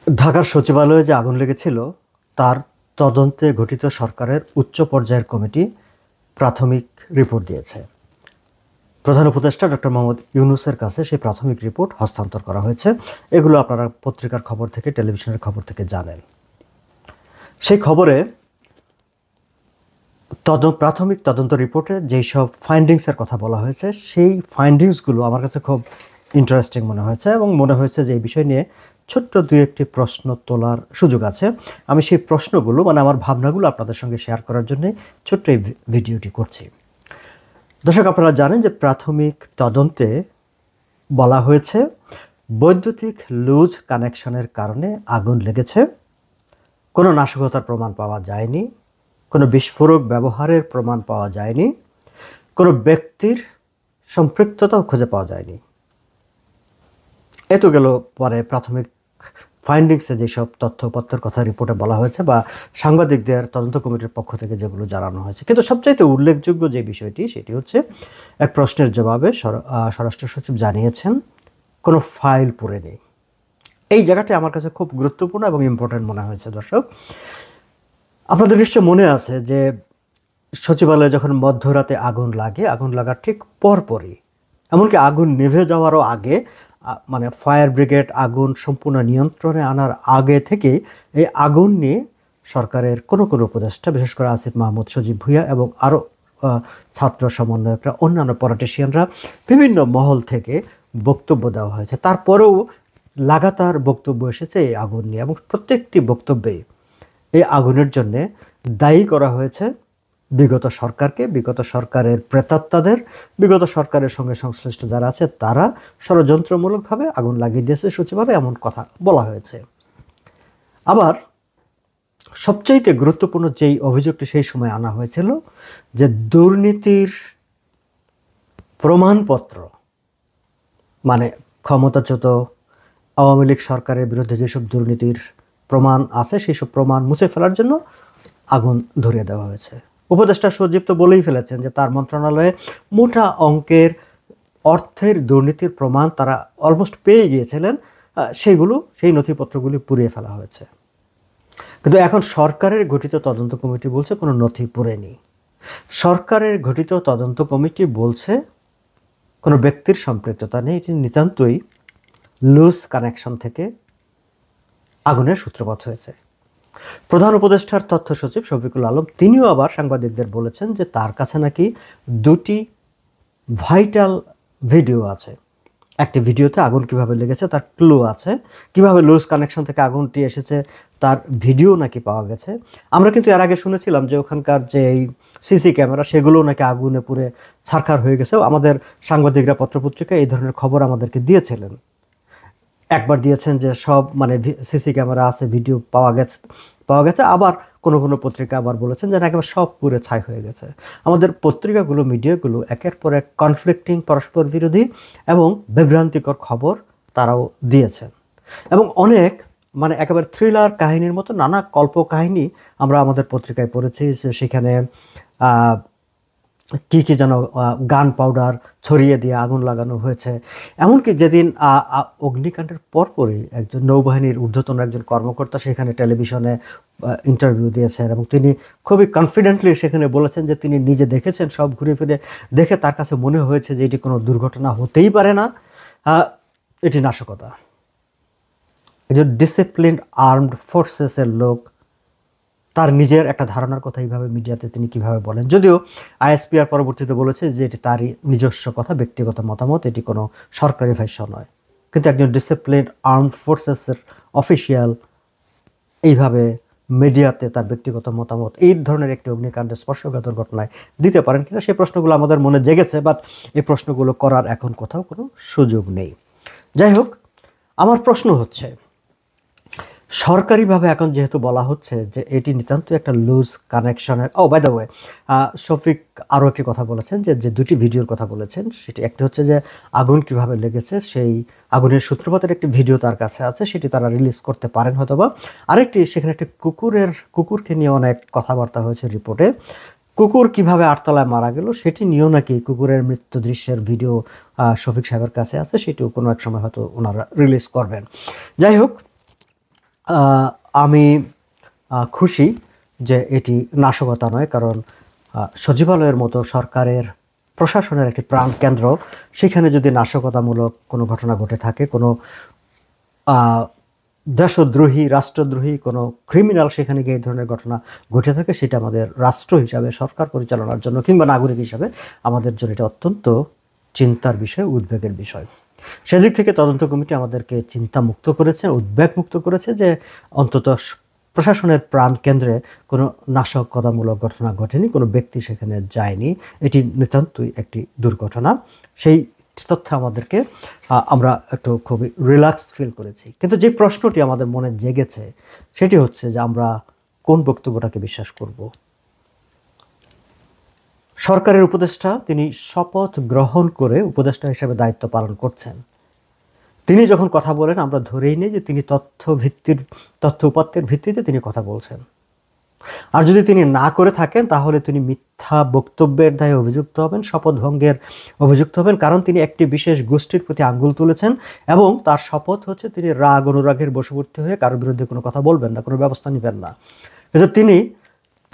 ঢাকার সচিবালয়ে যে আগুন লেগেছিল তার তদন্তে গঠিত সরকারের উচ্চ পর্যায়ের কমিটি প্রাথমিক রিপোর্ট দিয়েছে। প্রধান উপদেষ্টা ডক্টর মোহাম্মদ ইউনূসের কাছে সেই প্রাথমিক রিপোর্ট হস্তান্তর করা হয়েছে। এগুলো আপনারা পত্রিকার খবর থেকে, টেলিভিশনের খবর থেকে জানেন। সেই খবরে প্রাথমিক তদন্ত রিপোর্টে যেই সব ফাইন্ডিংসের কথা বলা হয়েছে, সেই ফাইন্ডিংসগুলো আমার কাছে খুব ইন্টারেস্টিং মনে হয়েছে এবং মনে হয়েছে যে এই বিষয় নিয়ে ছোট্ট দুই একটি প্রশ্ন তোলার সুযোগ আছে। আমি সেই প্রশ্নগুলো আমার ভাবনাগুলো আপনাদের সঙ্গে শেয়ার করার জন্য ছোট্ট এই ভিডিওটি করছি। দর্শক, আপনারা জানেন যে প্রাথমিক তদন্তে বলা হয়েছে বৈদ্যুতিক লুজ কানেকশনের কারণে আগুন লেগেছে। কোনো নাশকতার প্রমাণ পাওয়া যায়নি, কোনো বিস্ফোরক ব্যবহারের প্রমাণ পাওয়া যায়নি, কোনো ব্যক্তির সম্পৃক্ততাও খুঁজে পাওয়া যায়নি। এত গেল পরে প্রাথমিক ফাইন্ডিংসে যেসব তথ্যপত্রের কথা রিপোর্টে বলা হয়েছে বা সাংবাদিকদের তদন্ত কমিটির পক্ষ থেকে যেগুলো জানানো হয়েছে। কিন্তু সবচাইতে উল্লেখযোগ্য যে বিষয়টি, সেটি হচ্ছে এক প্রশ্নের জবাবে স্বরাষ্ট্র সচিব জানিয়েছেন কোনো ফাইল পড়ে নেই। এই জায়গাটি আমার কাছে খুব গুরুত্বপূর্ণ এবং ইম্পর্ট্যান্ট মনে হয়েছে। দর্শক, আপনাদের নিশ্চয় মনে আছে যে সচিবালয়ে যখন মধ্যরাতে আগুন লাগে, আগুন লাগার ঠিক পরপরই, এমনকি আগুন নিভে যাওয়ারও আগে, ফায়ার ব্রিগেড আগুন সম্পূর্ণ নিয়ন্ত্রণে আনার আগে থেকে এই আগুন নিয়ে সরকারের কোনো উপদেষ্টা, বিশেষ করে আসিফ মাহমুদ, সজীব ভুঁইয়া এবং আরও ছাত্র সমন্বয়করা, অন্যান্য পলিটিশিয়ানরা বিভিন্ন মহল থেকে বক্তব্য দেওয়া হয়েছে। তারপরেও লাগাতার বক্তব্য এসেছে এই আগুন নিয়ে এবং প্রত্যেকটি বক্তব্যে এই আগুনের জন্যে দায়ী করা হয়েছে বিগত সরকারকে, বিগত সরকারের প্রেতাত্মাদের, বিগত সরকারের সঙ্গে সংশ্লিষ্ট যারা আছে তারা ষড়যন্ত্রমূলকভাবে আগুন লাগিয়ে দিয়েছে সচিবালয়ে, এমন কথা বলা হয়েছে। আবার সবচাইতে গুরুত্বপূর্ণ যেই অভিযোগটি সেই সময় আনা হয়েছিল যে দুর্নীতির প্রমাণপত্র, ক্ষমতাচ্যুত আওয়ামী লীগ সরকারের বিরুদ্ধে যেসব দুর্নীতির প্রমাণ আছে সেই সব প্রমাণ মুছে ফেলার জন্য আগুন ধরিয়ে দেওয়া হয়েছে। উপদেষ্টা সজীব তো বলেই ফেলেছেন যে তার মন্ত্রণালয়ে মোটা অঙ্কের অর্থের দুর্নীতির প্রমাণ তারা অলমোস্ট পেয়ে গিয়েছিলেন, সেই নথিপত্রগুলি পুড়িয়ে ফেলা হয়েছে। কিন্তু এখন সরকারের গঠিত তদন্ত কমিটি বলছে কোনো নথি পুড়েনি। সরকারের গঠিত তদন্ত কমিটি বলছে কোনো ব্যক্তির সম্পৃক্ততা নেই, এটি নিতান্তই লুজ কানেকশন থেকে আগুনের সূত্রপাত হয়েছে। প্রধান উপদেষ্টার তথ্য সচিব শফিকুল আলম তিনিও আবার সাংবাদিকদের বলেছেন যে তার কাছে নাকি দুটি ভাইটাল ভিডিও আছে। একটি ভিডিওতে আগুন কিভাবে লেগেছে তার ক্লু আছে, কিভাবে লুজ কানেকশন থেকে আগুনটি এসেছে তার ভিডিও নাকি পাওয়া গেছে। আমরা কিন্তু এর আগে শুনেছিলাম যে ওখানকার যে এই সিসি ক্যামেরা সেগুলো নাকি আগুনে পুড়ে ছারখার হয়ে গেছে। আমাদের সাংবাদিকরা পত্রপত্রিকায় এই ধরনের খবর আমাদেরকে দিয়েছিলেন। একবার দিয়েছেন যে সব সিসি ক্যামেরা আছে, ভিডিও পাওয়া গেছে। আবার কোনো পত্রিকা আবার বলেছেন যে একেবারে সব পুরো ছাই হয়ে গেছে। আমাদের পত্রিকাগুলো, মিডিয়াগুলো একের পর এক কনফ্লিক্টিং, পরস্পর বিরোধী এবং বিভ্রান্তিকর খবর তারাও দিয়েছেন এবং অনেক একেবারে থ্রিলার কাহিনীর মতো নানা কল্পকাহিনী আমরা আমাদের পত্রিকায় পড়েছি। সেখানে কি যেন গান পাউডার ছড়িয়ে দিয়ে আগুন লাগানো হয়েছে। এমনকি যেদিন অগ্নিকাণ্ডের পরপরই একজন নৌবাহিনীর ঊর্ধ্বতন একজন কর্মকর্তা সেখানে টেলিভিশনে ইন্টারভিউ দিয়েছেন এবং তিনি খুবই কনফিডেন্টলি সেখানে বলেছেন যে তিনি নিজে দেখেছেন, সব ঘুরে ফিরে দেখে তার কাছে মনে হয়েছে যে এটি কোনো দুর্ঘটনা হতেই পারে না, এটি নাশকতা। একজন ডিসিপ্লিনড আর্মড ফোর্সেসের লোক তার নিজের একটা ধারণার কথা এইভাবে মিডিয়াতে তিনি কিভাবে বলেন। যদিও আইএসপিআর পরবর্তীতে বলেছে যে এটি তারই নিজস্ব কথা, ব্যক্তিগত মতামত, এটি কোনো সরকারি ভাষ্য নয়। কিন্তু একজন ডিসিপ্লিনড আর্মড ফোর্সেসের অফিসিয়াল এইভাবে মিডিয়াতে তার ব্যক্তিগত মতামত এই ধরনের একটি অগ্নিকাণ্ডের স্পর্শকাতর ঘটনায় দিতে পারেন কিনা, সেই প্রশ্নগুলো আমাদের মনে জেগেছে, বাট এই প্রশ্নগুলো করার এখন কোথাও কোনো সুযোগ নেই। যাই হোক, আমার প্রশ্ন হচ্ছে সরকারিভাবে এখন যেহেতু বলা হচ্ছে যে এটি নিতান্ত একটা লুজ কানেকশনের, বাই দ্য ওয়ে শফিক আরও একটি কথা বলেছেন যে দুটি ভিডিওর কথা বলেছেন। সেটি একটি হচ্ছে যে আগুন কিভাবে লেগেছে সেই আগুনের সূত্রপাতের একটি ভিডিও তার কাছে আছে, সেটি তারা রিলিজ করতে পারেন হয়তোবা। আরেকটি, সেখানে একটি কুকুরকে নিয়ে অনেক কথাবার্তা হয়েছে রিপোর্টে। কুকুর কিভাবে আটতলায় মারা গেল সেটি নিয়েও নাকি কুকুরের মৃত্যু দৃশ্যের ভিডিও শফিক সাহেবের কাছে আছে, সেটিও কোনো এক সময় হয়তো ওনারা রিলিজ করবেন। যাই হোক, আমি খুশি যে এটি নাশকতা নয়, কারণ সচিবালয়ের মতো সরকারের প্রশাসনের একটি প্রাণকেন্দ্র, সেখানে যদি নাশকতামূলক কোনো ঘটনা ঘটে থাকে, কোনো দেশদ্রোহী রাষ্ট্রদ্রোহী কোনো ক্রিমিনাল সেখানে গিয়ে এই ধরনের ঘটনা ঘটে থাকে, সেটা আমাদের রাষ্ট্র হিসাবে, সরকার পরিচালনার জন্য কিংবা নাগরিক হিসাবে আমাদের জন্য এটা অত্যন্ত চিন্তার বিষয়, উদ্বেগের বিষয়। সেদিক থেকে তদন্ত কমিটি আমাদেরকে চিন্তামুক্ত করেছে, উদ্বেগমুক্ত করেছে যে অন্তত প্রশাসনের প্রাণ কেন্দ্রে কোনো নাশকতামূলক ঘটনা ঘটেনি, কোনো ব্যক্তি সেখানে যায়নি। এটি নিতান্তই একটি দুর্ঘটনা। সেই তথ্য আমাদেরকে আমরা একটু খুবই রিল্যাক্স ফিল করেছি। কিন্তু যে প্রশ্নটি আমাদের মনে জেগেছে সেটি হচ্ছে যে আমরা কোন বক্তব্যটাকে বিশ্বাস করব। সরকারের উপদেষ্টা তিনি শপথ গ্রহণ করে উপদেষ্টা হিসেবে দায়িত্ব পালন করছেন। তিনি যখন কথা বলেন আমরা ধরেই নিই যে তিনি তথ্য উপাত্তের ভিত্তিতে তিনি কথা বলছেন। আর যদি তিনি না করে থাকেন তাহলে তিনি মিথ্যা বক্তব্যের দায়ে অভিযুক্ত হবেন, শপথ ভঙ্গের অভিযুক্ত হবেন, কারণ তিনি একটি বিশেষ গোষ্ঠীর প্রতি আঙ্গুল তুলেছেন এবং তার শপথ হচ্ছে তিনি রাগ অনুরাগের বশবর্তী হয়ে কারোর বিরুদ্ধে কোনো কথা বলবেন না, কোনো ব্যবস্থা নেবেন না। কিন্তু তিনি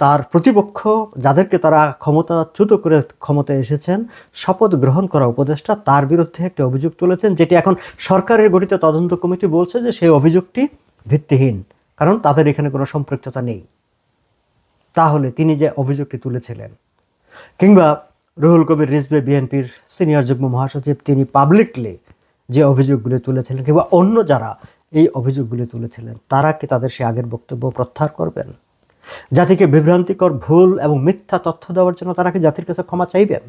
তার প্রতিপক্ষ যাদেরকে তারা ক্ষমতাচ্যুত করে ক্ষমতায় এসেছেন, শপথ গ্রহণ করা উপদেষ্টা, তার বিরুদ্ধে একটি অভিযোগ তুলেছেন, যেটি এখন সরকারের গঠিত তদন্ত কমিটি বলছে যে সেই অভিযোগটি ভিত্তিহীন, কারণ তাদের এখানে কোনো সম্পৃক্ততা নেই। তাহলে তিনি যে অভিযোগটি তুলেছিলেন, কিংবা রুহুল কবির রিজভী বিএনপির সিনিয়র যুগ্ম মহাসচিব তিনি পাবলিকলি যে অভিযোগগুলি তুলেছিলেন, কিংবা অন্য যারা এই অভিযোগগুলি তুলেছিলেন, তারা কি তাদের সে আগের বক্তব্য প্রত্যাহার করবেন? জাতিকে বিভ্রান্তিকর, ভুল এবং মিথ্যা তথ্য দেওয়ার জন্য তারা কি জাতির কাছে ক্ষমা চাইবেন?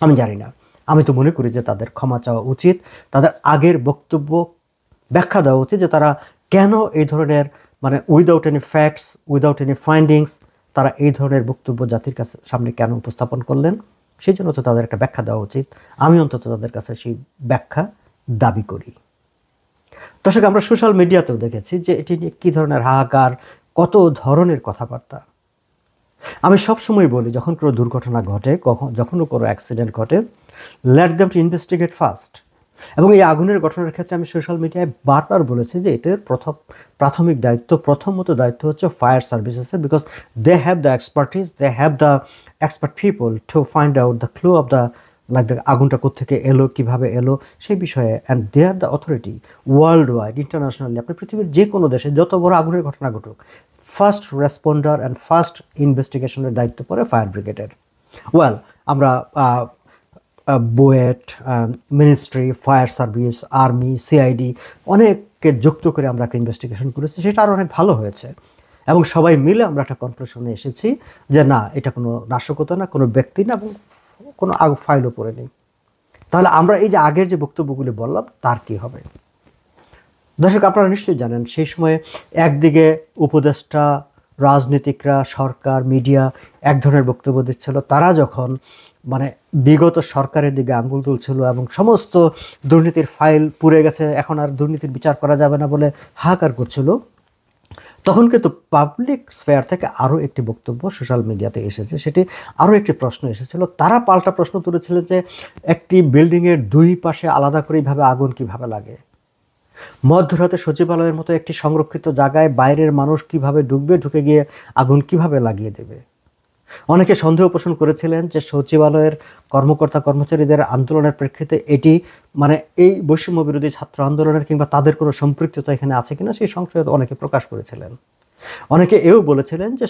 আমি জানি না। আমি তো মনে করি যে তাদের ক্ষমা চাওয়া উচিত, তাদের আগের বক্তব্য ব্যাখ্যা দেওয়া উচিত যে তারা কেন এই ধরনের without any facts, without any findings তারা এই ধরনের বক্তব্য জাতির কাছে সামনে কেন উপস্থাপন করলেন। সেই জন্য তো তাদের একটা ব্যাখ্যা দেওয়া উচিত। আমি অন্তত তাদের কাছে সেই ব্যাখ্যা দাবি করি। দর্শক, আমরা সোশ্যাল মিডিয়াতেও দেখেছি যে এটি নিয়ে কী ধরনের হাহাকার, কত ধরনের কথাবার্তা। আমি সবসময় বলি, যখন কোনো দুর্ঘটনা ঘটে, যখনও কোনো অ্যাক্সিডেন্ট ঘটে, let them to investigate first. এবং এই আগুনের ঘটনার ক্ষেত্রে আমি সোশ্যাল মিডিয়ায় বারবার বলেছি যে এটার প্রাথমিক দায়িত্ব, প্রথমত দায়িত্ব হচ্ছে ফায়ার সার্ভিসেসের, because they have the expertise, they have the expert people to find out the clue of the আগুনটা কোত্থেকে এলো, কীভাবে এলো, সেই বিষয়ে। And they are the authority worldwide, internationally, আপনি পৃথিবীর যে কোনো দেশে যত বড় আগুনের ঘটনা ঘটুক, ফার্স্ট রেসপন্ডার অ্যান্ড ফার্স্ট ইনভেস্টিগেশনের দায়িত্ব পড়ে ফায়ার ব্রিগেডের। আমরা BUET, ministry, fire service, army, CID অনেককে যুক্ত করে আমরা একটা ইনভেস্টিগেশন করেছি, সেটা আরও অনেক ভালো হয়েছে। এবং সবাই মিলে আমরা একটা কনক্লুশনে এসেছি যে না, এটা কোনো নাশকতা না, কোনো ব্যক্তি না, এবং কোনো ফাইলও পড়ে নেই। তাহলে আমরা এই যে আগের যে বক্তব্যগুলি বললাম তার কি হবে? দর্শক, আপনারা নিশ্চয়ই জানেন সেই সময়ে একদিকে উপদেষ্টা, রাজনীতিকরা, সরকার, মিডিয়া এক ধরনের বক্তব্য দিচ্ছিল, তারা যখন বিগত সরকারের দিকে আঙ্গুল তুলছিল এবং সমস্ত দুর্নীতির ফাইল পুড়ে গেছে, এখন আর দুর্নীতির বিচার করা যাবে না বলে হাহাকার করছিল, তখন কিন্তু পাবলিক স্ফেয়ার থেকে আরও একটি বক্তব্য সোশ্যাল মিডিয়াতে এসেছে, সেটি আরও একটি প্রশ্ন এসেছিল। তারা পাল্টা প্রশ্ন তুলেছিল যে একটি বিল্ডিংয়ের দুই পাশে আলাদা করে এইভাবে আগুন কিভাবে লাগে? মধ্যরাতে সচিবালয়ের মতো একটি সংরক্ষিত জায়গায় বাইরের মানুষ কিভাবে ঢুকবে, ঢুকে গিয়ে আগুন কিভাবে লাগিয়ে দেবে? অনেকে সন্দেহ পোষণ করেছিলেন যে সচিবালয়ের কর্মকর্তা কর্মচারীদের আন্দোলনের প্রেক্ষিতে এটি এই বৈষম্য বিরোধী ছাত্র আন্দোলনের কিংবা তাদের কোনো সম্পৃক্ততা এখানে আছে কিনা, সেই সংশয় অনেকে প্রকাশ করেছিলেন। অনেকে এও বলেছিলেন যে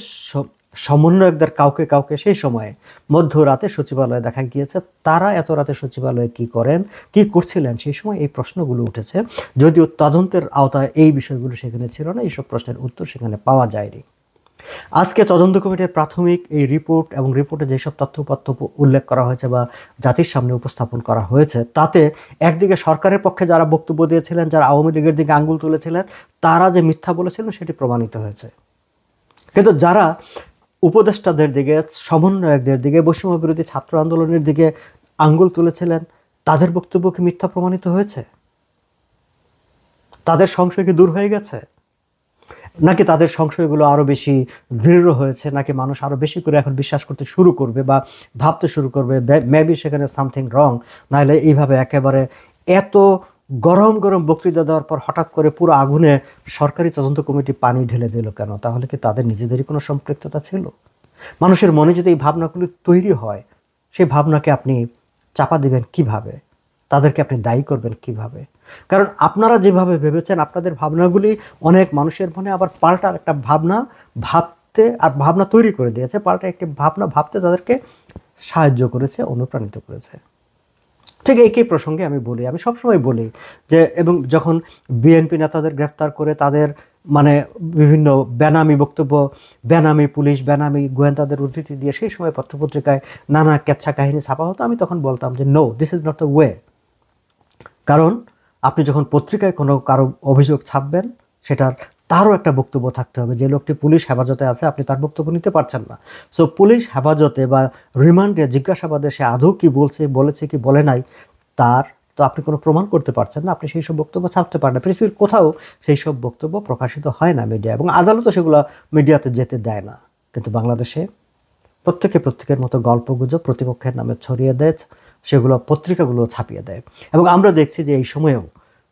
সমন্বয়কদের কাউকে কাউকে সেই সময়ে মধ্যরাতে সচিবালয়ে দেখা গিয়েছে, তারা এত রাতে সচিবালয়ে কি করেন, কি করছিলেন, সেই সময় এই প্রশ্নগুলো উঠেছে। যদিও তদন্তের আওতায় এই বিষয়গুলো সেখানে ছিল না, এইসব প্রশ্নের উত্তর সেখানে পাওয়া যায়নি। আজকে তদন্ত কমিটির প্রাথমিক এই রিপোর্ট এবং রিপোর্টে যেসব তথ্য উল্লেখ করা হয়েছে বা জাতির সামনে উপস্থাপন করা হয়েছে, তাতে একদিকে সরকারের পক্ষে যারা বক্তব্য দিয়েছিলেন, যারা আওয়ামী লীগের দিকে আঙ্গুল তুলেছিলেন, তারা যে মিথ্যা বলেছিলেন সেটি প্রমাণিত হয়েছে। কিন্তু যারা উপদেষ্টাদের দিকে, সমন্বয়কদের দিকে, বৈষম্য বিরোধী ছাত্র আন্দোলনের দিকে আঙ্গুল তুলেছিলেন, তাদের বক্তব্য কি মিথ্যা প্রমাণিত হয়েছে? তাদের সংশয় কি দূর হয়ে গেছে? নাকি তাদের সংশয়গুলো আরও বেশি দৃঢ় হয়েছে? নাকি মানুষ আরও বেশি করে এখন বিশ্বাস করতে শুরু করবে বা ভাবতে শুরু করবে মেবি সেখানে সামথিং রং, নাহলে এইভাবে একেবারে এত গরম গরম বক্তৃতা দেওয়ার পর হঠাৎ করে পুরো আগুনে সরকারি তদন্ত কমিটি পানি ঢেলে দিল কেন? তাহলে কি তাদের নিজেদেরই কোনো সম্পৃক্ততা ছিল? মানুষের মনে যদি এই ভাবনাগুলো তৈরি হয়, সেই ভাবনাকে আপনি চাপা দিবেন কিভাবে? তাদেরকে আপনি দায়ী করবেন কিভাবে? কারণ আপনারা যেভাবে ভেবেছেন, আপনাদের ভাবনাগুলি অনেক মানুষের মনে আবার পাল্টা একটা ভাবনা ভাবতে আর ভাবনা তৈরি করে দিয়েছে, পাল্টা একটি ভাবনা ভাবতে তাদেরকে সাহায্য করেছে, অনুপ্রাণিত করেছে। ঠিক একই প্রসঙ্গে আমি সবসময় বলি যে, এবং যখন বিএনপি নেতাদের গ্রেফতার করে তাদের মানে বিভিন্ন বেনামি বক্তব্য, বেনামি পুলিশ, বেনামি গোয়েন্দাদের উদ্ধৃতি দিয়ে সেই সময় পত্রপত্রিকায় নানা কেচ্ছা কাহিনী ছাপা হতো, আমি তখন বলতাম যে no, this is not the way. কারণ আপনি যখন পত্রিকায় কারো অভিযোগ ছাপবেন, সেটার তারও একটা বক্তব্য থাকতে হবে। যে লোকটি পুলিশ হেফাজতে আছে, আপনি তার বক্তব্য নিতে পারছেন না। সো পুলিশ হেফাজতে বা রিমান্ডে জিজ্ঞাসাবাদে সে আদৌ কি বলেছে কি বলে নাই, তার তো আপনি কোনো প্রমাণ করতে পারছেন না, আপনি সেই সব বক্তব্য ছাপতে পারেন না। পৃথিবীর কোথাও সেই সব বক্তব্য প্রকাশিত হয় না মিডিয়া, এবং আদালতও সেগুলো মিডিয়াতে যেতে দেয় না। কিন্তু বাংলাদেশে প্রত্যেকের মতো গল্পগুজব প্রতিপক্ষের নামে ছড়িয়ে দেয়, সেগুলো পত্রিকাগুলো ছাপিয়ে দেয়। এবং আমরা দেখছি যে এই সময়েও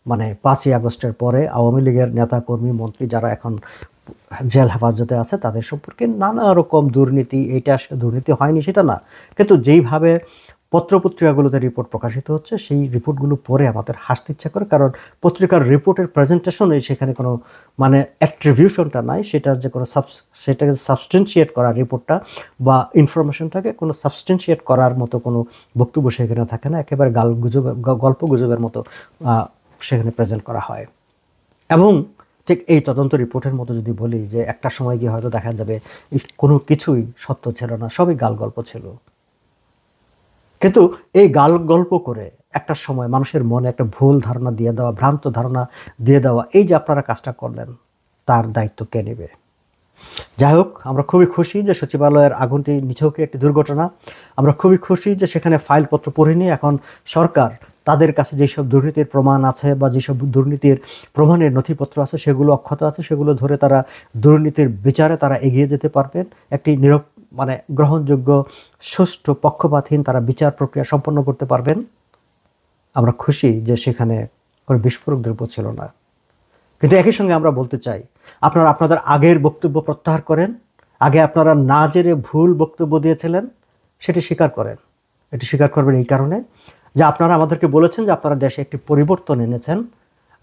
মানে 5ই আগস্টের পরে আওয়ামী লীগের নেতা কর্মী মন্ত্রী যারা এখন জেল হেফাজতে আছে, তাদের সম্পর্কে নানা রকম দুর্নীতি, এইটা দুর্নীতি হয়নি সেটা না, কিন্তু যেইভাবে পত্রপত্রিকাগুলোতে রিপোর্ট প্রকাশিত হচ্ছে, সেই রিপোর্টগুলো পড়ে আমাদের হাসতে ইচ্ছা করে। কারণ পত্রিকার রিপোর্টের প্রেজেন্টেশনে সেখানে কোনো মানে অ্যাট্রিবিউশনটা নাই, সেটার যে কোনো সেটাকে সাবস্টেন্সিয়েট করার রিপোর্টটা বা ইনফরমেশনটাকে কোনো সাবস্টেন্সিয়েট করার মতো কোনো বক্তব্য সেখানে থাকে না, একেবারে গল্প গুজবের মতো সেখানে প্রেজেন্ট করা হয়। এবং ঠিক এই তদন্ত রিপোর্টের মতো যদি বলি যে একটা সময় গিয়ে হয়তো দেখা যাবে কোনো কিছুই সত্য ছিল না, সবই গাল গল্প ছিল। কিন্তু এই গাল গল্প করে একটা সময় মানুষের মনে একটা ভুল ধারণা দিয়ে দেওয়া, ভ্রান্ত ধারণা দিয়ে দেওয়া, এই যে আপনারা কাজটা করলেন, তার দায়িত্ব কে নেবে? যাই হোক, আমরা খুবই খুশি যে সচিবালয়ের আগুনটি নিছকই একটি দুর্ঘটনা। আমরা খুবই খুশি যে সেখানে ফাইলপত্র পড়িনি। এখন সরকার তাদের কাছে যেসব দুর্নীতির প্রমাণ আছে বা যেসব দুর্নীতির প্রমাণের নথিপত্র আছে, সেগুলো অক্ষত আছে, সেগুলো ধরে তারা দুর্নীতির বিচারে তারা এগিয়ে যেতে পারবেন। একটি মানে গ্রহণযোগ্য, সুষ্ঠু, পক্ষপাতহীন তারা বিচার প্রক্রিয়া সম্পন্ন করতে পারবেন। আমরা খুশি যে সেখানে কোনো বিস্ফোরক দ্রব্য ছিল না। কিন্তু একই সঙ্গে আমরা বলতে চাই, আপনারা আপনাদের আগের বক্তব্য প্রত্যাহার করেন। আগে আপনারা না জেনে ভুল বক্তব্য দিয়েছিলেন, সেটি স্বীকার করেন। এটি স্বীকার করবেন এই কারণে যে আপনারা আমাদেরকে বলেছেন যে আপনারা দেশে একটি পরিবর্তন এনেছেন,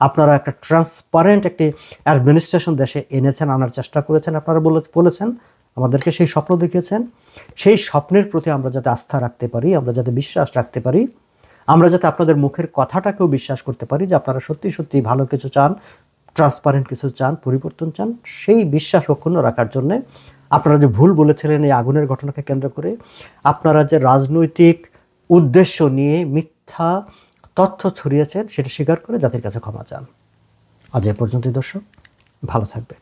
আপনারা একটা ট্রান্সপারেন্ট একটি অ্যাডমিনিস্ট্রেশন দেশে এনেছেন, আনার চেষ্টা করেছেন। আপনারা বলেছেন, আমাদেরকে সেই স্বপ্ন দেখিয়েছেন। সেই স্বপ্নের প্রতি আমরা যাতে আস্থা রাখতে পারি, আমরা যাতে বিশ্বাস রাখতে পারি, আমরা যাতে আপনাদের মুখের কথাটাকেও বিশ্বাস করতে পারি যে আপনারা সত্যি সত্যি ভালো কিছু চান, ট্রান্সপারেন্ট কিছু চান, পরিবর্তন চান, সেই বিশ্বাস অক্ষুণ্ণ রাখার জন্যে আপনারা যে ভুল বলেছিলেন এই আগুনের ঘটনাকে কেন্দ্র করে, আপনারা যে রাজনৈতিক উদ্দেশ্য নিয়ে মিথ্যা তথ্য ছড়িয়েছেন, সেটা স্বীকার করে জাতির কাছে ক্ষমা চান। আজ এ পর্যন্তই দর্শক, ভালো থাকবেন।